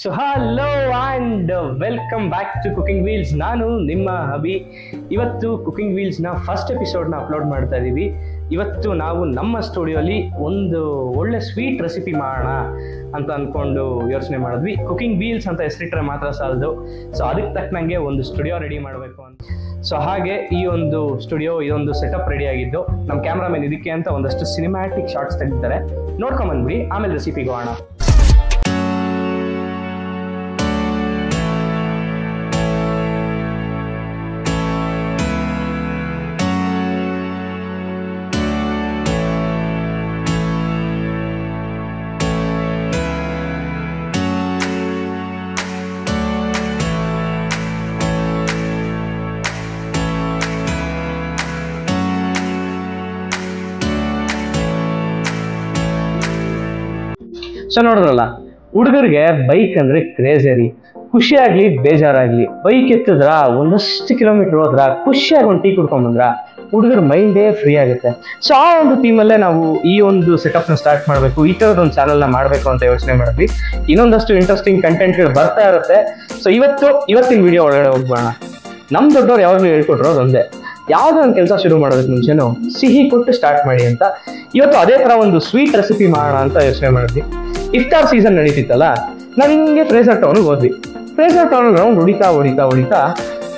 So hello and welcome back to Cooking Wheels. ನಾನು ನಿಮ್ಮ ಅಭಿ. ಇವತ್ತು ಕುಕಿಂಗ್ ವೀಲ್ಸ್ನ ಫಸ್ಟ್ ಎಪಿಸೋಡ್ನ ಅಪ್ಲೋಡ್ ಮಾಡ್ತಾ ಇದ್ದೀವಿ. ಇವತ್ತು ನಾವು ನಮ್ಮ ಸ್ಟುಡಿಯೋಲಿ ಒಂದು ಒಳ್ಳೆ ಸ್ವೀಟ್ ರೆಸಿಪಿ ಮಾಡೋಣ ಅಂತ ಅಂದ್ಕೊಂಡು ಯೋಚನೆ ಮಾಡಿದ್ವಿ. ಕುಕಿಂಗ್ ವೀಲ್ಸ್ ಅಂತ ಹೆಸರಿಟ್ರೆ ಮಾತ್ರ ಸಾಲದು, ಸೊ ಅದಕ್ಕೆ ತಕ್ಕನಂಗೆ ಒಂದು ಸ್ಟುಡಿಯೋ ರೆಡಿ ಮಾಡಬೇಕು ಅಂತ. ಸೊ ಹಾಗೆ ಈ ಒಂದು ಸ್ಟುಡಿಯೋ, ಇದೊಂದು ಸೆಟಪ್ ರೆಡಿ ಆಗಿದ್ದು, ನಮ್ಮ ಕ್ಯಾಮ್ರಾಮನ್ ಇದಕ್ಕೆ ಅಂತ ಒಂದಷ್ಟು ಸಿನಿಮ್ಯಾಟಿಕ್ ಶಾರ್ಟ್ಸ್ ತೆಗಿತಾರೆ, ನೋಡ್ಕೊಂಬಂದ್ಬಿಡಿ. ಆಮೇಲೆ ರೆಸಿಪಿಗೆ ಹೋಗೋಣ. ಸೊ ನೋಡಿದ್ರಲ್ಲ, ಹುಡುಗರಿಗೆ ಬೈಕ್ ಅಂದ್ರೆ ಕ್ರೇಜಿ ರೀ. ಖುಷಿಯಾಗ್ಲಿ ಬೇಜಾರಾಗ್ಲಿ, ಬೈಕ್ ಎತ್ತಿದ್ರ ಒಂದಷ್ಟು ಕಿಲೋಮೀಟರ್ ಹೋದ್ರ, ಖುಷಿಯಾಗಿ ಒಂದು ಟೀ ಕುಡ್ಕೊಂಡ್ ಬಂದ್ರ ಹುಡುಗರ ಮೈಂಡೇ ಫ್ರೀ ಆಗುತ್ತೆ. ಸೊ ಆ ಒಂದು ಟೀಮಲ್ಲೇ ನಾವು ಈ ಒಂದು ಸೆಟಪ್ನ ಸ್ಟಾರ್ಟ್ ಮಾಡಬೇಕು, ಈ ಥರದೊಂದು ಚಾನಲ್ನ ಮಾಡಬೇಕು ಅಂತ ಯೋಚನೆ ಮಾಡಿದ್ವಿ. ಇನ್ನೊಂದಷ್ಟು ಇಂಟ್ರೆಸ್ಟಿಂಗ್ ಕಂಟೆಂಟ್ಗಳು ಬರ್ತಾ ಇರುತ್ತೆ. ಸೊ ಇವತ್ತಿನ ವಿಡಿಯೋ ಒಳಗಡೆ ಹೋಗ್ಬೋಣ. ನಮ್ಮ ದೊಡ್ಡವ್ರು ಯಾವಾಗಲೂ ಹೇಳ್ಕೊಟ್ರು ಅದೊಂದೇ, ಯಾವುದೋ ಒಂದು ಕೆಲಸ ಶುರು ಮಾಡೋದಕ್ಕೆ ಮುಂಚೆನೂ ಸಿಹಿ ಕೊಟ್ಟು ಸ್ಟಾರ್ಟ್ ಮಾಡಿ ಅಂತ. ಇವತ್ತು ಅದೇ ಥರ ಒಂದು ಸ್ವೀಟ್ ರೆಸಿಪಿ ಮಾಡೋಣ ಅಂತ ಯೋಚನೆ ಮಾಡಿದ್ವಿ. ಇಫ್ತಾರ್ ಸೀಸನ್ ನಡೀತಿತ್ತಲ್ಲ, ನಾವು ಹಿಂಗೆ ಫ್ರೇಸರ್ ಟೌನ್ಗೆ ಹೋದ್ವಿ. ಫ್ರೇಸರ್ ಟೌನ್ ರೌಂಡ್ ಹೊಡಿತಾ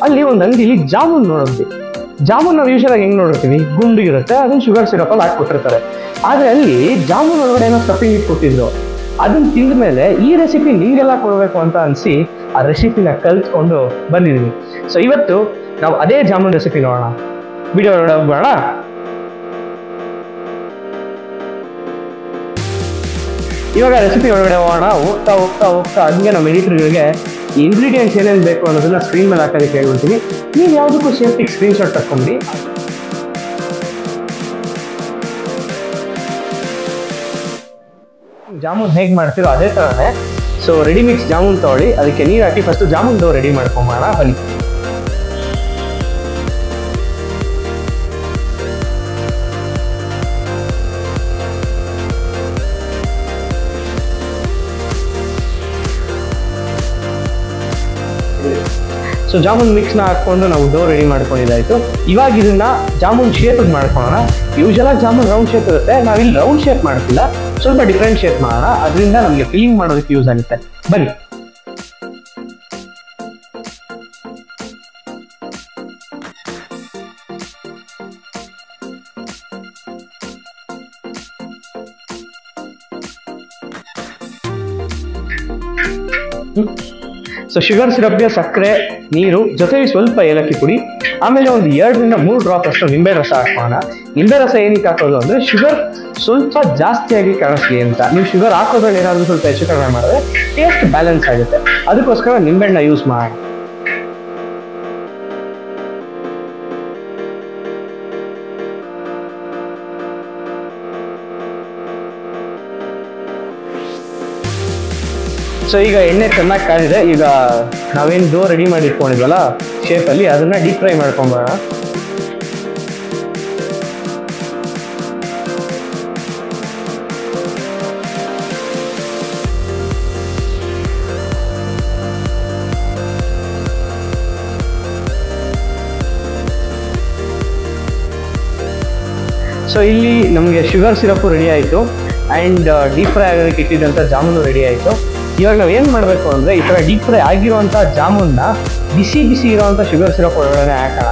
ಅಲ್ಲಿ ಒಂದು ಅಂಗಡಿಲಿ ಜಾಮೂನ್ ನೋಡಿದ್ವಿ. ಜಾಮೂನ್ ನಾವು ಯೂಶಲಾಗಿ ಹೆಂಗೆ ನೋಡಿರ್ತೀವಿ, ಗುಂಡಿಗಿರುತ್ತೆ, ಅದನ್ನ ಶುಗರ್ ಸಿರಪಲ್ಲಿ ಹಾಕ್ಕೊಟ್ಟಿರ್ತಾರೆ. ಆದರೆ ಅಲ್ಲಿ ಜಾಮೂನ್ ಒಳಗಡೆ ಏನೋ ಸ್ಟಫಿಂಗ್ ಇಟ್ಕೊಟ್ಟಿದ್ರು. ಅದನ್ನ ತಿಂದ ಮೇಲೆ ಈ ರೆಸಿಪಿ ನಿಮಗೆಲ್ಲ ಕೊಡಬೇಕು ಅಂತ ಅನಿಸಿ ಆ ರೆಸಿಪಿನ ಕಲ್ತ್ಕೊಂಡು ಬಂದಿದ್ವಿ. ಸೊ ಇವತ್ತು ನಾವು ಅದೇ ಜಾಮೂನ್ ರೆಸಿಪಿ ನೋಡೋಣ. ವಿಡಿಯೋ ಹೋಗೋಣ. ಇವಾಗ ರೆಸಿಪಿ ಒಳಗಡೆ ಹೋಗೋಣ. ಹೋಗ್ತಾ ಹಂಗೆ ನಮ್ಮ ಎಡಿಟರ್ಗಳಿಗೆ ಇಂಗ್ರೀಡಿಯೆಂಟ್ಸ್ ಏನೇನು ಬೇಕು ಅನ್ನೋದನ್ನ ಸ್ಕ್ರೀನ್ ಮೇಲೆ ಹಾಕೋದಕ್ಕೆ ಹೇಳ್ಬಿಡ್ತೀನಿ. ನೀವು ಯಾವುದಕ್ಕೂ ಸೇಫ್ಟಿಗೆ ಸ್ಕ್ರೀನ್ಶಾಟ್ ತಗೊಂಡು ಜಾಮೂನ್ ಹೇಗೆ ಮಾಡ್ತೀರೋ ಅದೇ ಥರನೇ. ಸೊ ರೆಡಿ ಮಿಕ್ಸ್ ಜಾಮೂನ್ ತಗೊಳ್ಳಿ, ಅದಕ್ಕೆ ನೀರು ಹಾಕಿ ಫಸ್ಟು ಜಾಮೂನ್ ಡೋ ರೆಡಿ ಮಾಡ್ಕೊಂಬೋಣ ಬನ್ನಿ. ಸೊ ಜಾಮೂನ್ ಮಿಕ್ಸ್ನ ಹಾಕ್ಕೊಂಡು ನಾವು ಡೋ ರೆಡಿ ಮಾಡ್ಕೊಂಡಿದ್ದಾಯಿತು. ಇವಾಗ ಇದನ್ನ ಜಾಮೂನ್ ಶೇಪಿಗೆ ಮಾಡ್ಕೊಳ್ಳೋಣ. ಯೂಶಲಾಗಿ ಜಾಮೂನ್ ರೌಂಡ್ ಶೇಪ್ ಇರುತ್ತೆ, ನಾವಿಲ್ಲಿ ರೌಂಡ್ ಶೇಪ್ ಮಾಡ್ತಿಲ್ಲ, ಸ್ವಲ್ಪ ಡಿಫ್ರೆಂಟ್ ಶೇಪ್ ಮಾಡೋಣ. ಅದರಿಂದ ನಮಗೆ ಫಿಲ್ಲಿಂಗ್ ಮಾಡೋದಕ್ಕೆ ಯೂಸ್ ಆಗುತ್ತೆ. ಬನ್ನಿ. ಸೊ ಶುಗರ್ ಸಿರಪ್ಗೆ ಸಕ್ಕರೆ, ನೀರು, ಜೊತೆಗೆ ಸ್ವಲ್ಪ ಏಲಕ್ಕಿ ಪುಡಿ, ಆಮೇಲೆ ಒಂದು 2 ರಿಂದ 3 ಡ್ರಾಪ್ ಅಷ್ಟು ನಿಂಬೆ ರಸ ಹಾಕೋಣ. ನಿಂಬೆ ರಸ ಏನಕ್ಕೆ ಹಾಕೋದು ಅಂದರೆ ಶುಗರ್ ಸ್ವಲ್ಪ ಜಾಸ್ತಿಯಾಗಿ ಕಾಣಿಸ್ಲಿ ಅಂತ. ನೀವು ಶುಗರ್ ಹಾಕೋದ್ರಲ್ಲಿ ಏನಾದರೂ ಸ್ವಲ್ಪ ಹೆಚ್ಚು ಕಡಿಮೆ ಮಾಡಿದ್ರೆ ಟೇಸ್ಟ್ ಬ್ಯಾಲೆನ್ಸ್ ಆಗುತ್ತೆ. ಅದಕ್ಕೋಸ್ಕರ ನಿಂಬೆಹಣ್ಣ ಯೂಸ್ ಮಾಡೋಣ. ಸೊ ಈಗ ಎಣ್ಣೆ ಚೆನ್ನಾಗಿ ಕಾದಿದೆ. ಈಗ ನಾವೇನು ಡೋ ರೆಡಿ ಮಾಡಿ ಇಟ್ಕೊಂಡಿದ್ವಲ್ಲ ಶೇಪಲ್ಲಿ, ಅದನ್ನ ಡೀಪ್ ಫ್ರೈ ಮಾಡ್ಕೊಂಬೋಣ. ಸೊ ಇಲ್ಲಿ ನಮಗೆ ಶುಗರ್ ಸಿರಪ್ಪು ರೆಡಿ ಆಯಿತು ಆ್ಯಂಡ್ ಡೀಪ್ ಫ್ರೈ ಆಗೋದಕ್ಕೆ ಇಟ್ಟಿದ್ದಂಥ ಜಾಮೂನು ರೆಡಿ ಆಯಿತು. ಇವಾಗ ನಾವು ಏನು ಮಾಡಬೇಕು ಅಂದರೆ, ಈ ಥರ ಡೀಪ್ ಫ್ರೈ ಆಗಿರುವಂಥ ಜಾಮೂನ್ನ ಬಿಸಿ ಇರೋವಂಥ ಶುಗರ್ ಸಿರಪ್ ಒಳಗಡೆ ಹಾಕೋಣ.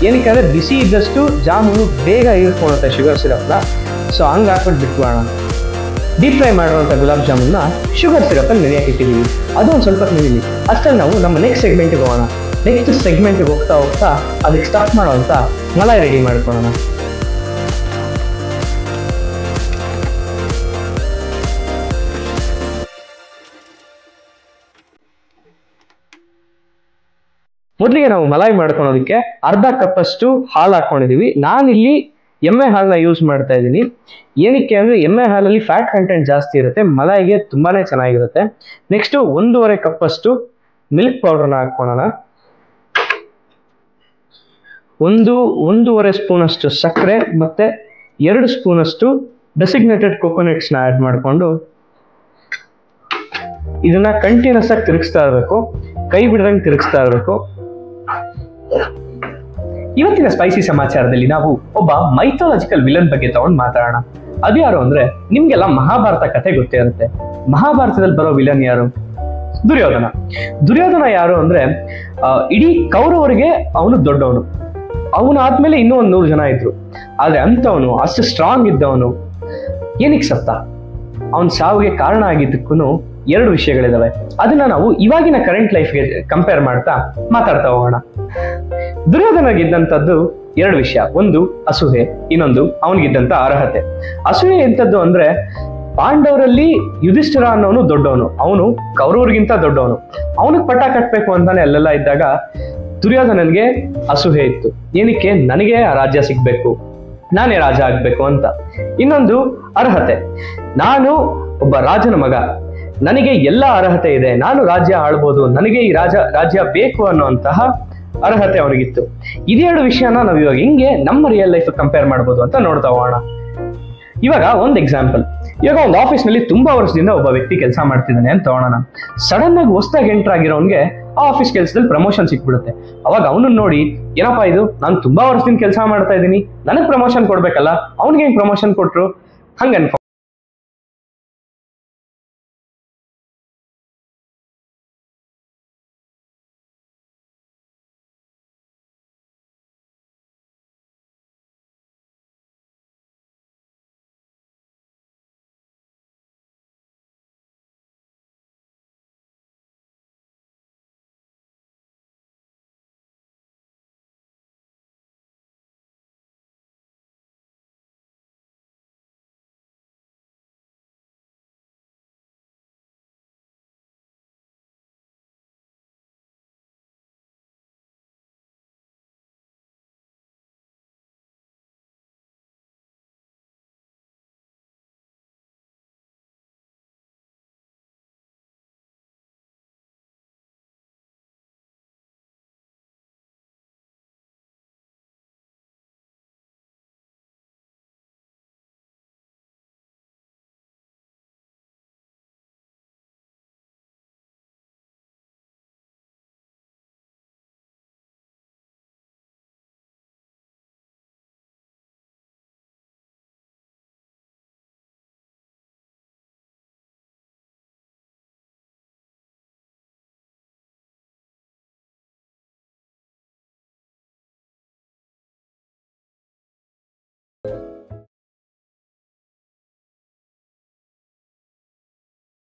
ಏನಕ್ಕೆ ಅಂದರೆ ಬಿಸಿ ಇದ್ದಷ್ಟು ಜಾಮೂನು ಬೇಗ ಹೀರ್ಕೊಳ್ಳುತ್ತೆ ಶುಗರ್ ಸಿರಪ್ನ. ಸೊ ಹಂಗೆ ಹಾಕ್ಬಿಟ್ಟು ಬಿಟ್ಬಿಡೋಣ. ಡೀಪ್ ಫ್ರೈ ಮಾಡಿರುವಂಥ ಗುಲಾಬ್ ಜಾಮೂನ್ನ ಶುಗರ್ ಸಿರಪ್ಪಲ್ಲಿ ನೆನೆಯಕ್ಕೆ ಇಟ್ಟಿದ್ದೀವಿ. ಅದು ಒಂದು ಸ್ವಲ್ಪ ನೆನೆಯಲಿ. ಅಷ್ಟರಲ್ಲಿ ನಾವು ನಮ್ಮ ನೆಕ್ಸ್ಟ್ ಸೆಗ್ಮೆಂಟಿಗೆ ಹೋಗೋಣ. ನೆಕ್ಸ್ಟ್ ಸೆಗ್ಮೆಂಟಿಗೆ ಹೋಗ್ತಾ ಅದಕ್ಕೆ ಸ್ಟಾರ್ಟ್ ಮಾಡೋವಂಥ ಮಲಾಯಿ ರೆಡಿ ಮಾಡ್ಕೊಳ್ಳೋಣ. ಮೊದಲಿಗೆ ನಾವು ಮಲಾಯಿ ಮಾಡ್ಕೊಳೋದಕ್ಕೆ ಅರ್ಧ ಕಪ್ಪಷ್ಟು ಹಾಲು ಹಾಕೊಂಡಿದ್ದೀವಿ. ನಾನಿಲ್ಲಿ ಎಮ್ಮೆ ಹಾಲನ್ನ ಯೂಸ್ ಮಾಡ್ತಾ ಇದ್ದೀನಿ. ಏನಕ್ಕೆ ಅಂದರೆ ಎಮ್ಮೆ ಹಾಲಲ್ಲಿ ಫ್ಯಾಟ್ ಕಂಟೆಂಟ್ ಜಾಸ್ತಿ ಇರುತ್ತೆ, ಮಲಾಯಿಗೆ ತುಂಬಾ ಚೆನ್ನಾಗಿರುತ್ತೆ. ನೆಕ್ಸ್ಟು 1.5 ಕಪ್ಪಷ್ಟು ಮಿಲ್ಕ್ ಪೌಡರ್ನ ಹಾಕ್ಕೊಳ್ಳೋಣ. 1.5 ಸ್ಪೂನಷ್ಟು ಸಕ್ಕರೆ ಮತ್ತು 2 ಸ್ಪೂನಷ್ಟು ಡೆಸಿಗ್ನೇಟೆಡ್ ಕೋಕೋನಟ್ಸ್ನ ಆ್ಯಡ್ ಮಾಡಿಕೊಂಡು ಇದನ್ನ ಕಂಟಿನ್ಯೂಸ್ ಆಗಿ ತಿರುಗಿಸ್ತಾ ಇರಬೇಕು, ಕೈ ಬಿಡದಂಗೆ ತಿರುಗಿಸ್ತಾ ಇರಬೇಕು. ಇವತ್ತಿನ ಸ್ಪೈಸಿ ಸಮಾಚಾರದಲ್ಲಿ ನಾವು ಒಬ್ಬ ಮೈಥಾಲಜಿಕಲ್ ವಿಲನ್ ಬಗ್ಗೆ ತಗೊಂಡು ಮಾತಾಡೋಣ. ಅದ್ಯಾರು ಅಂದ್ರೆ, ನಿಮ್ಗೆಲ್ಲ ಮಹಾಭಾರತ ಕಥೆ ಗೊತ್ತೇ ಇರುತ್ತೆ. ಮಹಾಭಾರತದಲ್ಲಿ ಬರೋ ವಿಲನ್ ಯಾರು? ದುರ್ಯೋಧನ. ದುರ್ಯೋಧನ ಯಾರು ಅಂದ್ರೆ, ಇಡೀ ಕೌರವರಿಗೆ ಅವನು ದೊಡ್ಡವನು. ಅವನಾದ್ಮೇಲೆ ಇನ್ನೂ ಒಂದು 100 ಜನ ಇದ್ರು. ಆದ್ರೆ ಅಂತವನು ಅಷ್ಟು ಸ್ಟ್ರಾಂಗ್ ಇದ್ದವನು ಏನಕ್ಕೆ ಸತ್ತ? ಅವನ ಸಾವಿಗೆ ಕಾರಣ ಆಗಿದ್ದಕ್ಕೂ 2 ವಿಷಯಗಳಿದಾವೆ. ಅದನ್ನ ನಾವು ಇವಾಗಿನ ಕರೆಂಟ್ ಲೈಫ್ಗೆ ಕಂಪೇರ್ ಮಾಡ್ತಾ ಮಾತಾಡ್ತಾ ಹೋಗೋಣ. ದುರ್ಯೋಧನಗಿದ್ದಂಥದ್ದು 2 ವಿಷಯ. ಒಂದು ಅಸೂಹೆ, ಇನ್ನೊಂದು ಅವನಿಗಿದ್ದಂತ ಅರ್ಹತೆ. ಅಸೂಹೆ ಎಂತದ್ದು ಅಂದ್ರೆ, ಪಾಂಡವರಲ್ಲಿ ಯುಧಿಷ್ಠಿರ ಅನ್ನೋನು ದೊಡ್ಡವನು, ಅವನು ಕೌರವರಿಗಿಂತ ದೊಡ್ಡವನು. ಅವನಿಗೆ ಪಟ್ಟ ಕಟ್ಟಬೇಕು ಅಂತಾನೆ ಅಲ್ಲೆಲ್ಲ ಇದ್ದಾಗ ದುರ್ಯೋಧನನ್ಗೆ ಅಸೂಹೆ ಇತ್ತು. ಏನಕ್ಕೆ? ನನಗೆ ಆ ರಾಜ್ಯ ಸಿಗ್ಬೇಕು, ನಾನೇ ರಾಜ ಆಗ್ಬೇಕು ಅಂತ. ಇನ್ನೊಂದು ಅರ್ಹತೆ, ನಾನು ಒಬ್ಬ ರಾಜನ ಮಗ, ನನಗೆ ಎಲ್ಲ ಅರ್ಹತೆ ಇದೆ, ನಾನು ರಾಜ್ಯ ಆಳ್ಬೋದು, ನನಗೆ ಈ ರಾಜ್ಯ ಬೇಕು ಅನ್ನುವಂತಹ ಅರ್ಹತೆ ಅವನಿಗಿತ್ತು. ಇದೆರಡು ವಿಷಯನ ನಾವು ಇವಾಗ ಹಿಂಗೆ ನಮ್ಮ ರಿಯಲ್ ಲೈಫ್ ಕಂಪೇರ್ ಮಾಡ್ಬೋದು ಅಂತ ನೋಡ್ತಾ ಹೋಗೋಣ. ಇವಾಗ ಒಂದು ಎಕ್ಸಾಂಪಲ್, ಇವಾಗ ಒಂದು ಆಫೀಸ್ ನಲ್ಲಿ ತುಂಬಾ ವರ್ಷದಿಂದ ಒಬ್ಬ ವ್ಯಕ್ತಿ ಕೆಲಸ ಮಾಡ್ತಿದ್ದಾನೆ ಅಂತ ತಗೋಣ. ಸಡನ್ ಆಗಿ ಹೊಸದಾಗಿ ಎಂಟರ್ ಆಗಿರೋನ್ಗೆ ಆ ಆಫೀಸ್ ಕೆಲಸದಲ್ಲಿ ಪ್ರಮೋಷನ್ ಸಿಕ್ಬಿಡುತ್ತೆ. ಅವಾಗ ಅವನನ್ನ ನೋಡಿ, ಏನಪ್ಪಾ ಇದು, ನಾನು ತುಂಬಾ ವರ್ಷದಿಂದ ಕೆಲಸ ಮಾಡ್ತಾ ಇದ್ದೀನಿ, ನನಗ್ ಪ್ರಮೋಷನ್ ಕೊಡ್ಬೇಕಲ್ಲ, ಅವ್ನಿಗೆ ಹೆಂಗ್ ಪ್ರಮೋಷನ್ ಕೊಟ್ರು, ಹಂಗ